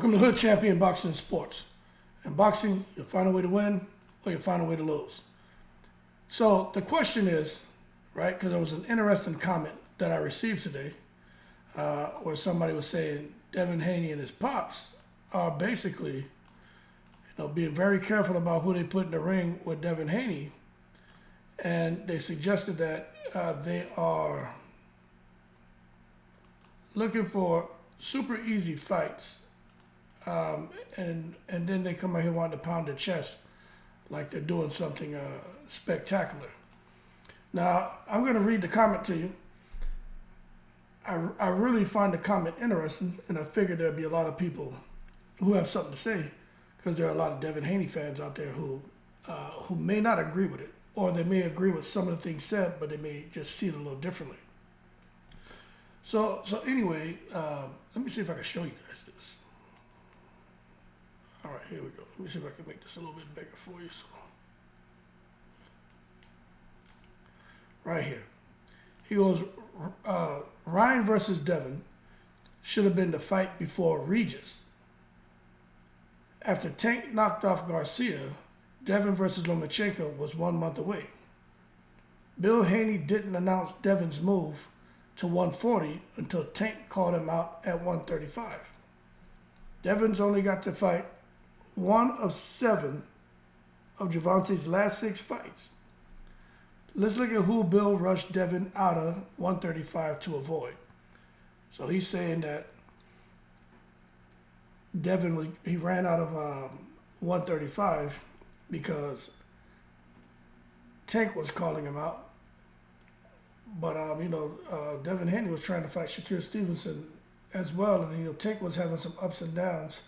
Welcome to Hood Champion Boxing and Sports. In boxing, you'll find a way to win or you'll find a way to lose. So the question is, right, because there was an interesting comment that I received today where somebody was saying Devin Haney and his pops are basically, being very careful about who they put in the ring with Devin Haney. And they suggested that they are looking for super easy fights. And then they come out here wanting to pound their chest like they're doing something spectacular. Now, I'm going to read the comment to you. I really find the comment interesting, and I figured there'd be a lot of people who have something to say, because there are a lot of Devin Haney fans out there who may not agree with it, or they may agree with some of the things said, but they may just see it a little differently. So anyway, let me see if I can show you guys this. All right, here we go. Let me see if I can make this a little bit bigger for you. So, right here. He goes, Ryan versus Devin should have been the fight before Regis. After Tank knocked off Garcia, Devin versus Lomachenko was 1 month away. Bill Haney didn't announce Devin's move to 140 until Tank called him out at 135. Devin's only got to fight 1 of 7 of Gervonta's last 6 fights. Let's look at who Bill rushed Devin out of 135 to avoid. So he's saying that Devin ran out of 135 because Tank was calling him out. But Devin Haney was trying to fight Shakur Stevenson as well, and Tank was having some ups and downs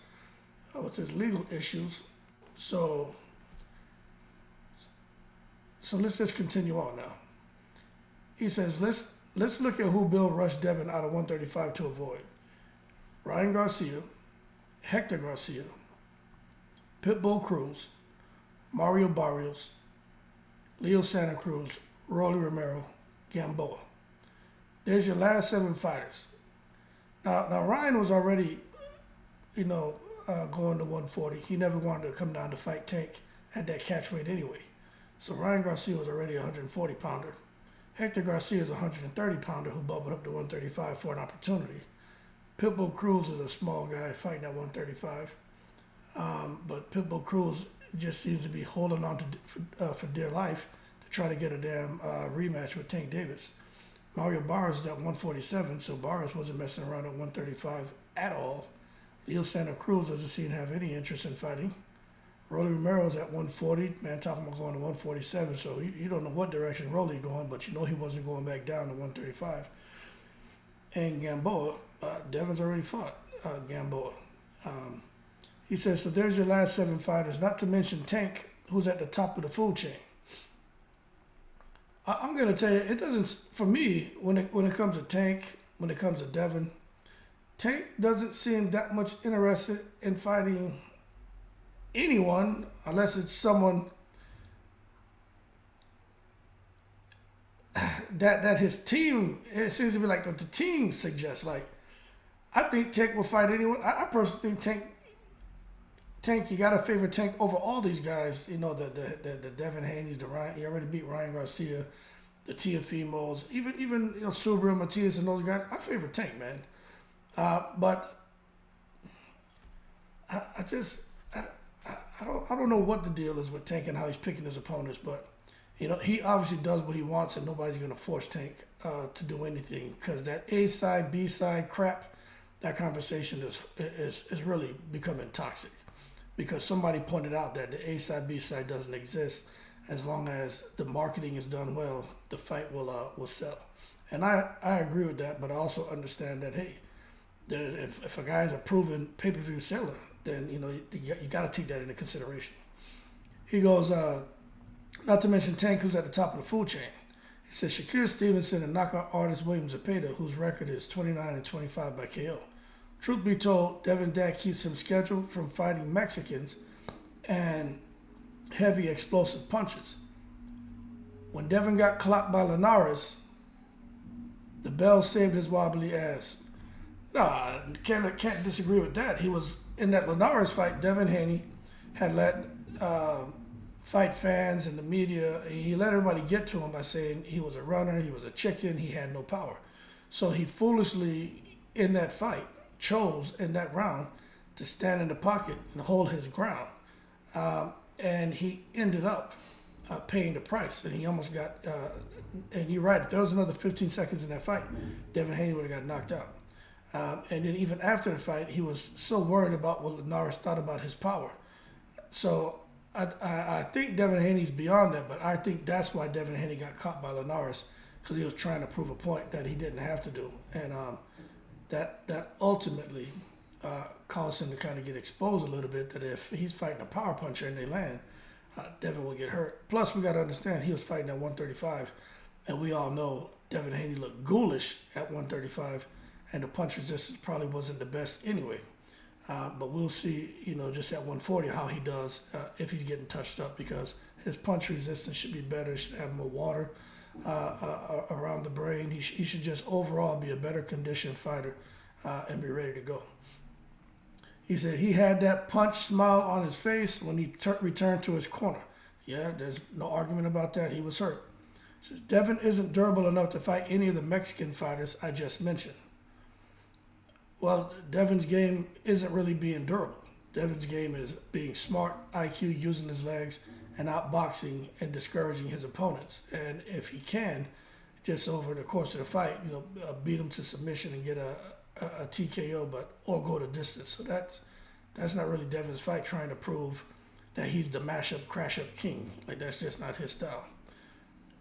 with his legal issues. So let's just continue on now. He says, let's look at who Bill rushed Devin out of 135 to avoid. Ryan Garcia, Hector Garcia, Pitbull Cruz, Mario Barrios, Leo Santa Cruz, Rolly Romero, Gamboa. There's your last 7 fighters. Now Ryan was already, going to 140. He never wanted to come down to fight Tank at that catch weight anyway. So Ryan Garcia was already a 140 pounder. Hector Garcia is a 130 pounder who bubbled up to 135 for an opportunity. Pitbull Cruz is a small guy fighting at 135. But Pitbull Cruz just seems to be holding on to for dear life to try to get a damn rematch with Tank Davis. Mario Barrios is at 147, so Barrios wasn't messing around at 135 at all. Leo Santa Cruz doesn't seem to have any interest in fighting. Rolly Romero's at 140. Man, talking about going to 147, so you don't know what direction Rolly going, but you know he wasn't going back down to 135. And Gamboa, Devin's already fought Gamboa. He says, so there's your last 7 fighters, not to mention Tank, who's at the top of the food chain. I'm going to tell you, it doesn't, for me, when it comes to Tank, when it comes to Devin, Tank doesn't seem that much interested in fighting anyone unless it's someone that his team, it seems to be like what the team suggests. Like, I think Tank will fight anyone. I personally think Tank, you got to favor Tank over all these guys. The Devin Haney's, the Ryan, he already beat Ryan Garcia, the Tiafimos, even Subaru, Matias, and those guys. I favor Tank, man. But I don't know what the deal is with Tank and how he's picking his opponents, but he obviously does what he wants, and nobody's going to force Tank to do anything, because that A side, B side crap, that conversation is really becoming toxic, because somebody pointed out that the A side, B side doesn't exist. As long as the marketing is done well, the fight will sell, and I agree with that. But I also understand that if a guy's a proven pay-per-view seller, then you got to take that into consideration. He goes, not to mention Tank, who's at the top of the food chain. He says Shakur Stevenson and knockout artist William Zepeda, whose record is 29-25 by KO. Truth be told, Devin Dad keeps him scheduled from fighting Mexicans and heavy explosive punches. When Devin got clocked by Linares, the bell saved his wobbly ass. No, can't disagree with that. He was in that Linares fight. Devin Haney had let fight fans and the media. He let everybody get to him by saying he was a runner, he was a chicken, he had no power. So he foolishly in that fight chose in that round to stand in the pocket and hold his ground, and he ended up paying the price. And he almost got. And you're right. If there was another 15 seconds in that fight, Devin Haney would have got knocked out. And then even after the fight, he was so worried about what Linares thought about his power. So I think Devin Haney's beyond that, but I think that's why Devin Haney got caught by Linares, because he was trying to prove a point that he didn't have to do. And that ultimately caused him to kind of get exposed a little bit, that if he's fighting a power puncher and they land, Devin will get hurt. Plus, we got to understand he was fighting at 135, and we all know Devin Haney looked ghoulish at 135, and the punch resistance probably wasn't the best anyway. But we'll see, just at 140 how he does if he's getting touched up, because his punch resistance should be better, should have more water around the brain. He should just overall be a better conditioned fighter and be ready to go. He said he had that punch smile on his face when he returned to his corner. Yeah, there's no argument about that. He was hurt. He says Devin isn't durable enough to fight any of the Mexican fighters I just mentioned. Well, Devin's game isn't really being durable. Devin's game is being smart, IQ, using his legs, and outboxing and discouraging his opponents. And if he can, just over the course of the fight, beat him to submission and get a TKO, or go the distance. So that's not really Devin's fight, trying to prove that he's the mash-up, crash-up king. Like, that's just not his style.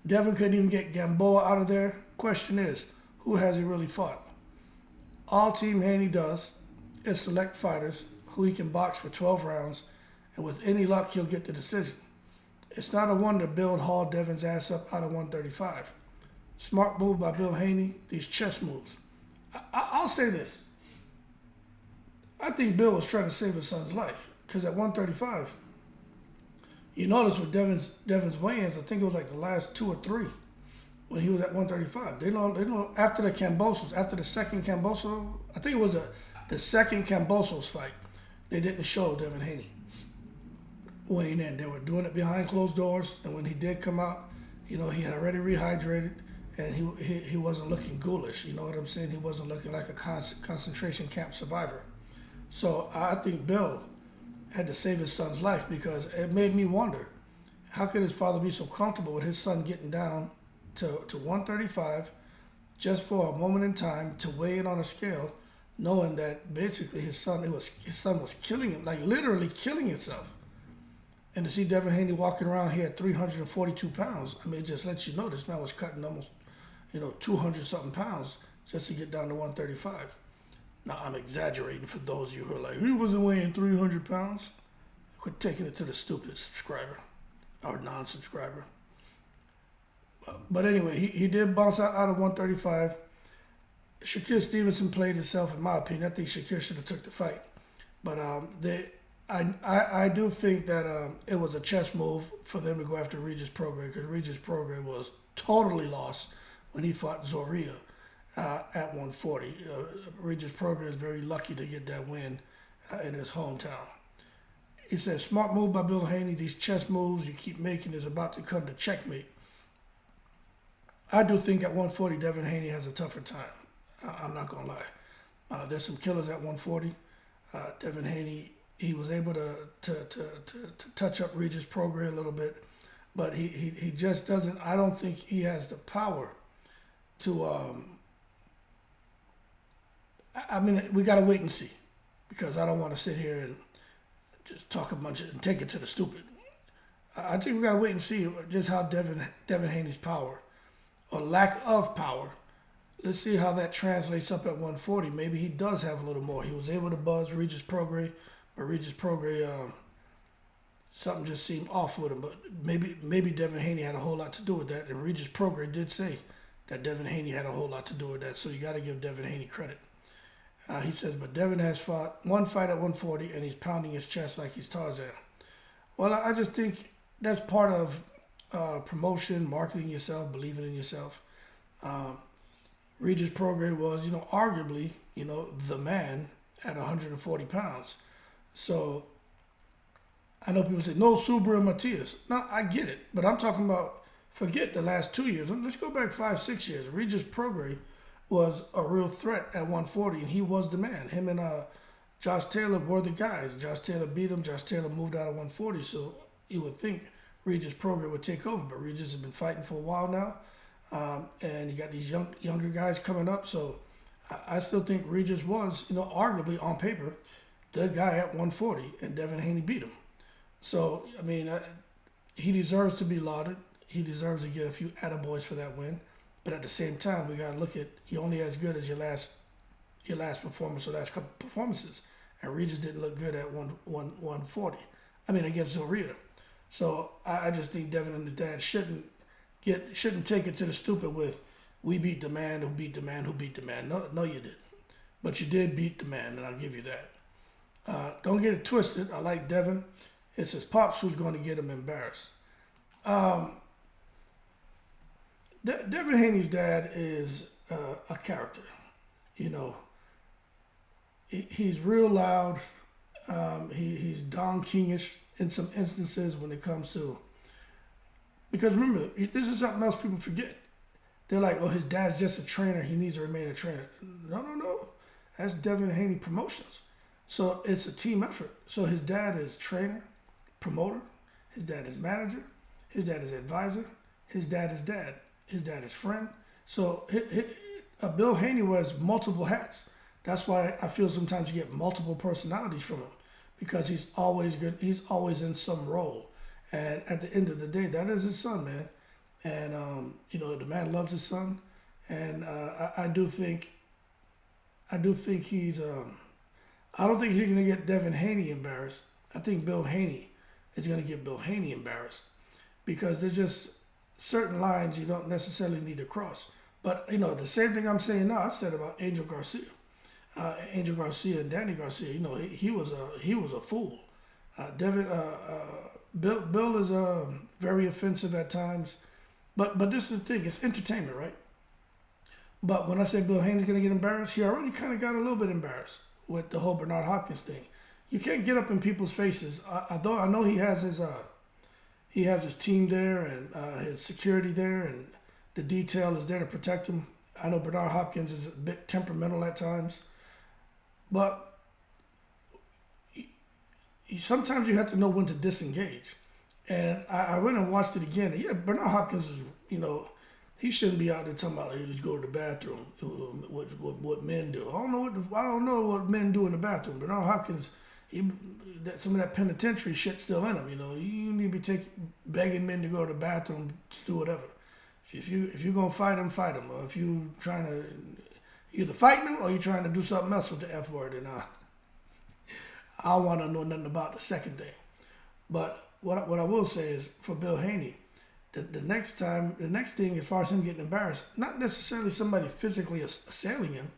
Devin couldn't even get Gamboa out of there. Question is, who has he really fought? All Team Haney does is select fighters who he can box for 12 rounds, and with any luck, he'll get the decision. It's not a wonder Bill hauled Devin's ass up out of 135. Smart move by Bill Haney, these chess moves. I'll say this. I think Bill was trying to save his son's life, because at 135, you notice with Devin's weigh-ins, I think it was like the last 2 or 3 when he was at 135. They don't after the Cambosos, after the second Camboso, I think it was the second Cambosos fight, they didn't show Devin Haney weighing in. They were doing it behind closed doors, and when he did come out, he had already rehydrated, and he wasn't looking ghoulish. You know what I'm saying? He wasn't looking like a concentration camp survivor. So I think Bill had to save his son's life, because it made me wonder, how could his father be so comfortable with his son getting down to 135 just for a moment in time to weigh in on a scale, knowing that basically his son was killing him, like literally killing himself. And to see Devin Haney walking around here at 342 pounds, I mean, it just lets you know this man was cutting almost 200-something pounds just to get down to 135. Now, I'm exaggerating for those of you who are like, he wasn't weighing 300 pounds. Quit taking it to the stupid subscriber or non-subscriber. But anyway, he did bounce out of 135. Shakir Stevenson played himself, in my opinion. I think Shakir should have took the fight. But I do think that it was a chess move for them to go after Regis Prograis, because Regis Prograis was totally lost when he fought Zorrilla at 140. Regis Prograis is very lucky to get that win in his hometown. He said, smart move by Bill Haney. These chess moves you keep making is about to come to checkmate. I do think at 140, Devin Haney has a tougher time. I'm not going to lie. There's some killers at 140. Devin Haney, he was able to touch up Regis Prograis a little bit, but he just doesn't, I don't think he has the power to, I mean, we got to wait and see, because I don't want to sit here and just talk a bunch and take it to the stupid. I think we got to wait and see just how Devin Haney's power, or lack of power, let's see how that translates up at 140. Maybe he does have a little more. He was able to buzz Regis Prograis, but Regis Prograis, something just seemed off with him. But maybe Devin Haney had a whole lot to do with that. And Regis Prograis did say that Devin Haney had a whole lot to do with that. So you got to give Devin Haney credit. He says, but Devin has fought one fight at 140, and he's pounding his chest like he's Tarzan. Well, I just think that's part of promotion, marketing yourself, believing in yourself. Regis Prograis was, arguably, the man at 140 pounds. So I know people say, no, Subaru and Matias. No, I get it. But I'm talking about, forget the last 2 years. Let's go back 5-6 years. Regis Prograis was a real threat at 140, and he was the man. Him and Josh Taylor were the guys. Josh Taylor beat him. Josh Taylor moved out of 140, so you would think Regis Prograis would take over. But Regis has been fighting for a while now, and you got these younger guys coming up. So I still think Regis was, arguably on paper, the guy at 140, and Devin Haney beat him. So, I mean, he deserves to be lauded. He deserves to get a few attaboys for that win. But at the same time, we got to look at, you're only as good as your last performance or last couple performances. And Regis didn't look good at 140. I mean, against Zorrilla. So I just think Devin and his dad shouldn't take it to the stupid with, we beat the man who beat the man who beat the man. No, you didn't. But you did beat the man, and I'll give you that. Don't get it twisted. I like Devin. It's his pops who's going to get him embarrassed. Devin Haney's dad is a character. He's real loud. He's Don Kingish in some instances when it comes to, because remember, this is something else people forget. They're like, oh, his dad's just a trainer. He needs to remain a trainer. No. That's Devin Haney Promotions. So it's a team effort. So his dad is trainer, promoter. His dad is manager. His dad is advisor. His dad is dad. His dad is friend. So Bill Haney wears multiple hats. That's why I feel sometimes you get multiple personalities from him, because he's always good. He's always in some role. And at the end of the day, that is his son, man. And, the man loves his son. And I do think he's, I don't think he's going to get Devin Haney embarrassed. I think Bill Haney is going to get Bill Haney embarrassed, because there's just certain lines you don't necessarily need to cross. But, the same thing I'm saying now, I said about Angel Garcia. Angel Garcia and Danny Garcia, he was a fool. Bill is very offensive at times. But this is the thing, it's entertainment, right? But when I say Bill Haney's going to get embarrassed, he already kind of got a little bit embarrassed with the whole Bernard Hopkins thing. You can't get up in people's faces. Although I know he has his team there and his security there, and the detail is there to protect him. I know Bernard Hopkins is a bit temperamental at times, but sometimes you have to know when to disengage. And I went and watched it again. Yeah, Bernard Hopkins is, he shouldn't be out there talking about, hey, let's go to the bathroom. What men do. I don't know what men do in the bathroom. Bernard Hopkins, some of that penitentiary shit still in him. You need to be begging men to go to the bathroom to do whatever. If you're gonna fight him, or if you trying to either fight him or you're trying to do something else with the F word, and I don't want to know nothing about the second thing. But what I will say is, for Bill Haney, the next thing as far as him getting embarrassed, not necessarily somebody physically assailing him,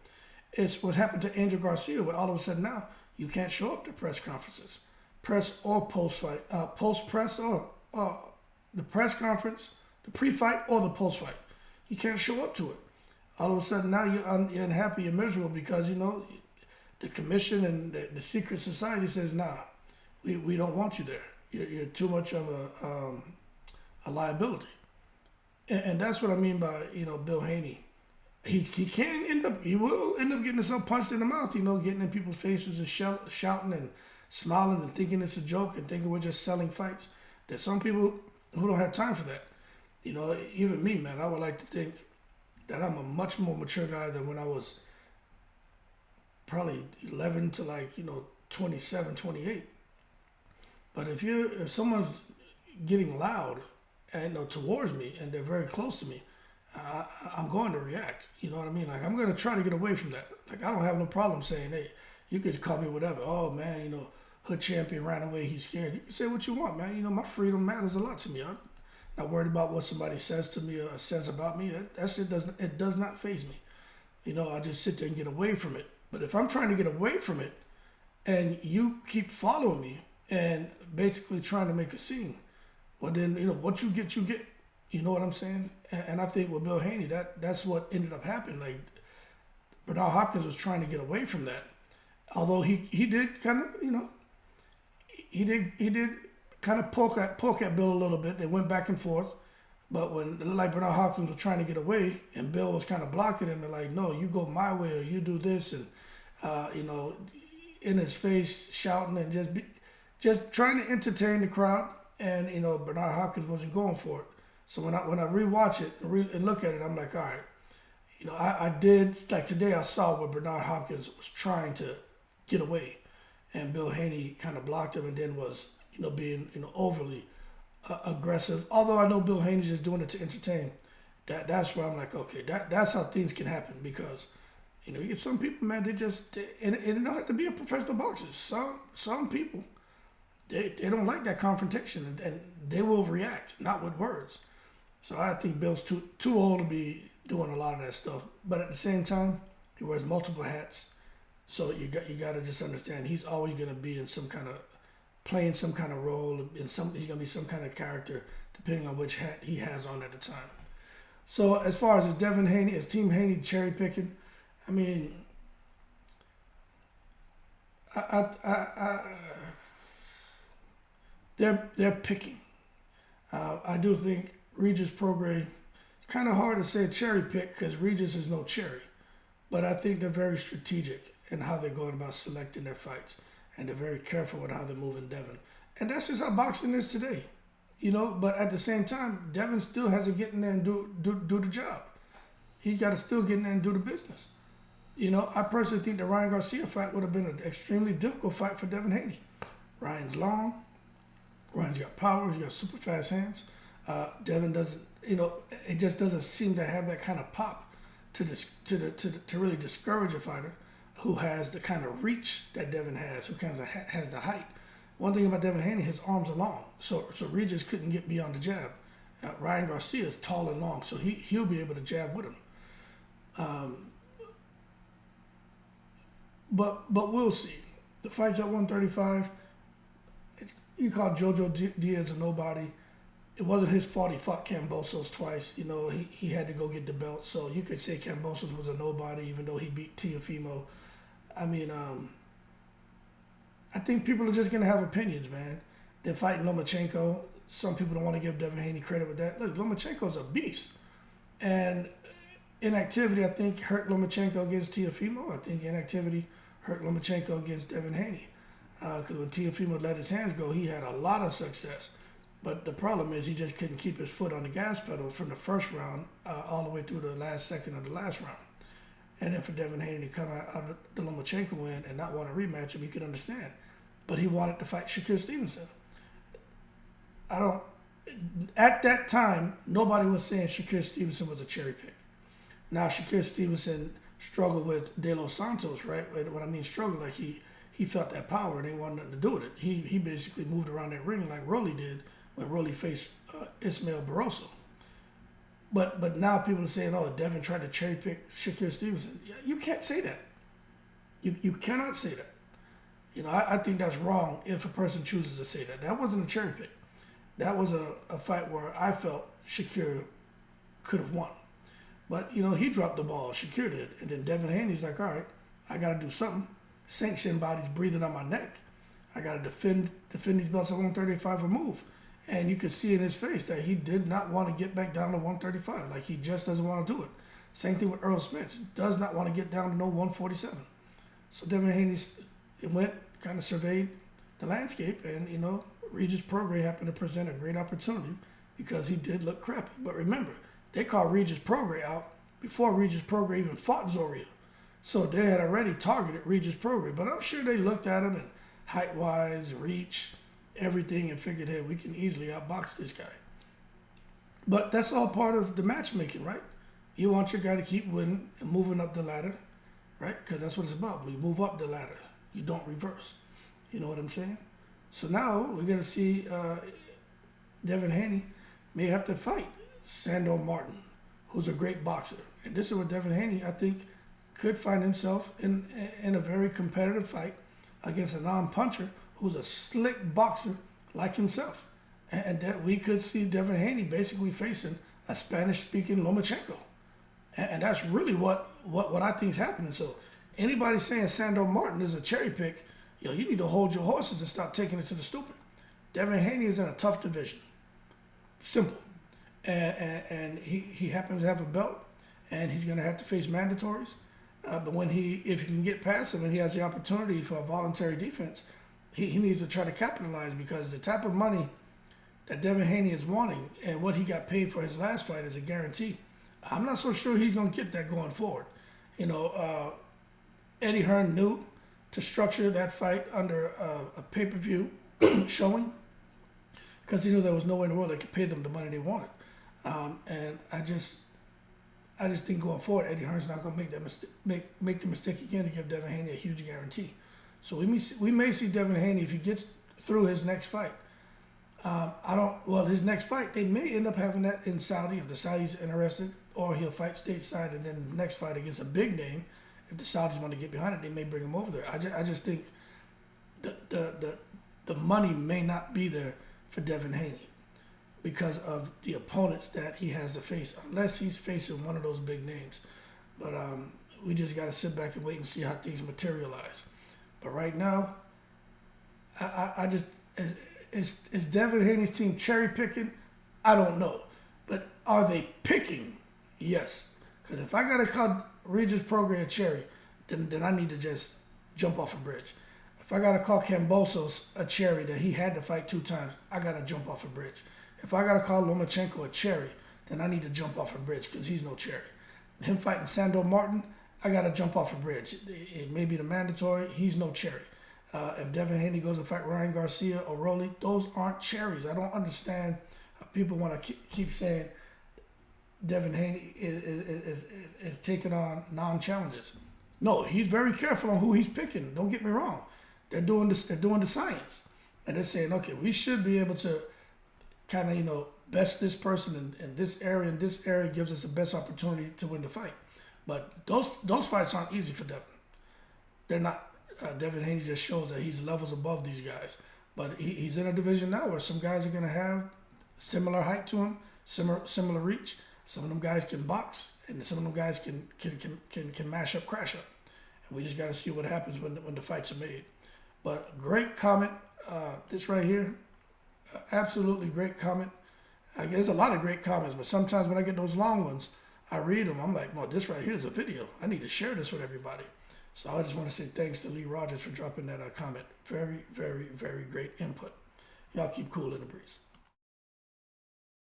it's what happened to Angel Garcia, where all of a sudden now you can't show up to press conferences, press or post-fight, post-press or the press conference, the pre-fight or the post-fight. You can't show up to it. All of a sudden now you're unhappy and miserable because, the commission and the secret society says, nah, we don't want you there. You're too much of a liability. And that's what I mean by, Bill Haney. He will end up getting himself punched in the mouth, getting in people's faces and shouting and smiling and thinking it's a joke and thinking we're just selling fights. There's some people who don't have time for that. Even me, man, I would like to think that I'm a much more mature guy than when I was probably 11 to 27, 28. But if someone's getting loud and towards me and they're very close to me, I'm going to react. You know what I mean? I'm going to try to get away from that. I don't have no problem saying, hey, you could call me whatever. Oh man, Hood Champion ran away, he's scared. You can say what you want, man. My freedom matters a lot to me. I'm not worried about what somebody says to me or says about me. That shit does not faze me. I just sit there and get away from it. But if I'm trying to get away from it and you keep following me and basically trying to make a scene, well then, what you get, you get. You know what I'm saying? And I think with Bill Haney, that's what ended up happening. Bernard Hopkins was trying to get away from that. Although he did kind of, he did kind of poke at Bill a little bit. They went back and forth. But when like Bernard Hopkins was trying to get away and Bill was kind of blocking him, and like, no, you go my way or you do this, and in his face shouting and just trying to entertain the crowd. And Bernard Hopkins wasn't going for it. So when I rewatch it and look at it, I'm like, all right, I did, like today I saw where Bernard Hopkins was trying to get away, and Bill Haney kind of blocked him, and then was being overly aggressive. Although I know Bill Haney's just doing it to entertain. That's where I'm like, okay, that's how things can happen, because you get some people, man, they just and it don't have to be a professional boxer. Some people they don't like that confrontation, and they will react, not with words. So I think Bill's too old to be doing a lot of that stuff. But at the same time, he wears multiple hats. So you got to just understand he's always going to be in playing some kind of role. He's going to be some kind of character depending on which hat he has on at the time. So as far as Devin Haney, as Team Haney cherry picking, I mean, they're picking. I do think Regis Prograis, it's kind of hard to say cherry pick because Regis is no cherry, but I think they're very strategic in how they're going about selecting their fights, and they're very careful with how they're moving Devin. And that's just how boxing is today, but at the same time, Devin still has to get in there and do the job. He's got to still get in there and do the business. I personally think the Ryan Garcia fight would have been an extremely difficult fight for Devin Haney. Ryan's long. Ryan's got power. He's got super fast hands. Devin doesn't, it just doesn't seem to have that kind of pop to really discourage a fighter who has the kind of reach that Devin has, who kind of has the height. One thing about Devin Haney, his arms are long, so Regis couldn't get beyond the jab. Ryan Garcia is tall and long, so he'll be able to jab with him. But we'll see. The fight's at 135. You call Jojo Diaz a nobody. It wasn't his fault he fought Kambosos twice. He had to go get the belt. So you could say Kambosos was a nobody, even though he beat Teofimo. I mean, I think people are just going to have opinions, man. They're fighting Lomachenko. Some people don't want to give Devin Haney credit with that. Look, Lomachenko's a beast. And inactivity, I think, hurt Lomachenko against Teofimo. I think inactivity hurt Lomachenko against Devin Haney. Because when Teofimo let his hands go, he had a lot of success. But the problem is he just couldn't keep his foot on the gas pedal from the first round all the way through the last second of the last round. And then for Devin Haney to come out of the Lomachenko win and not want to rematch him, you could understand. But he wanted to fight Shakur Stevenson. At that time, nobody was saying Shakur Stevenson was a cherry pick. Now, Shakur Stevenson struggled with De Los Santos, right? When I mean struggle, like he felt that power and they wanted nothing to do with it. He basically moved around that ring like Rolly did when Rolly faced Ismael Barroso. But now people are saying, oh, Devin tried to cherry pick Shakur Stevenson. You can't say that. You cannot say that. I think that's wrong if a person chooses to say that. That wasn't a cherry pick. That was a fight where I felt Shakur could have won. But, he dropped the ball. Shakur did. And then Devin Haney's like, all right, I got to do something. Sanctioned body's breathing on my neck. I got to defend these belts at 135 or move. And you could see in his face that he did not want to get back down to 135. Like, he just doesn't want to do it. Same thing with Earl Spence. Does not want to get down to no 147. So Devin Haney went, kind of surveyed the landscape, and, Regis Prograis happened to present a great opportunity because he did look crappy. But remember, they called Regis Prograis out before Regis Prograis even fought Zorrilla. So they had already targeted Regis Prograis. But I'm sure they looked at him and height-wise, reach, everything, and figured, hey, we can easily outbox this guy. But that's all part of the matchmaking, right? You want your guy to keep winning and moving up the ladder, right? Because that's what it's about. When you move up the ladder, you don't reverse. You know what I'm saying? So now we're going to see Devin Haney may have to fight Sandor Martin, who's a great boxer. And this is where Devin Haney, I think, could find himself in a very competitive fight against a non-puncher who's a slick boxer like himself. And that we could see Devin Haney basically facing a Spanish-speaking Lomachenko. And that's really what what I think is happening. So anybody saying Sandor Martin is a cherry pick, you need to hold your horses and stop taking it to the stupid. Devin Haney is in a tough division. Simple. And he happens to have a belt, and he's going to have to face mandatories. But if he can get past him and he has the opportunity for a voluntary defense, he needs to try to capitalize, because the type of money that Devin Haney is wanting and what he got paid for his last fight is a guarantee. I'm not so sure he's going to get that going forward. Eddie Hearn knew to structure that fight under a pay-per-view showing, because he knew there was no way in the world they could pay them the money they wanted. And I just think going forward, Eddie Hearn's not going to make the mistake again to give Devin Haney a huge guarantee. So we may see Devin Haney, if he gets through his next fight. His next fight, they may end up having that in Saudi if the Saudis are interested, or he'll fight stateside, and then the next fight against a big name, if the Saudis want to get behind it, they may bring him over there. I just think the money may not be there for Devin Haney because of the opponents that he has to face, unless he's facing one of those big names. But we just got to sit back and wait and see how things materialize. But right now, is Devin Haney's team cherry picking? I don't know. But are they picking? Yes. Because if I got to call Regis Prograis a cherry, then I need to just jump off a bridge. If I got to call Kambosos a cherry that he had to fight 2 times, I got to jump off a bridge. If I got to call Lomachenko a cherry, then I need to jump off a bridge, because he's no cherry. Him fighting Sandor Martin, I got to jump off a bridge. It may be the mandatory. He's no cherry. If Devin Haney goes to fight Ryan Garcia or Rolly, those aren't cherries. I don't understand how people want to keep saying Devin Haney is taking on non-challenges. No, he's very careful on who he's picking. Don't get me wrong. They're doing this. They're doing the science, and they're saying, okay, we should be able to kind of best this person in this area, and this area gives us the best opportunity to win the fight. But those fights aren't easy for Devin. They're not. Devin Haney just shows that he's levels above these guys. But he's in a division now where some guys are going to have similar height to him, similar reach. Some of them guys can box, and some of them guys can mash up, crash up. And we just got to see what happens when the fights are made. But great comment. This right here, absolutely great comment. There's a lot of great comments, but sometimes when I get those long ones, I read them. I'm like, well, this right here is a video. I need to share this with everybody. So I just want to say thanks to Lee Rogers for dropping that comment. Very, very, very great input. Y'all keep cool in the breeze.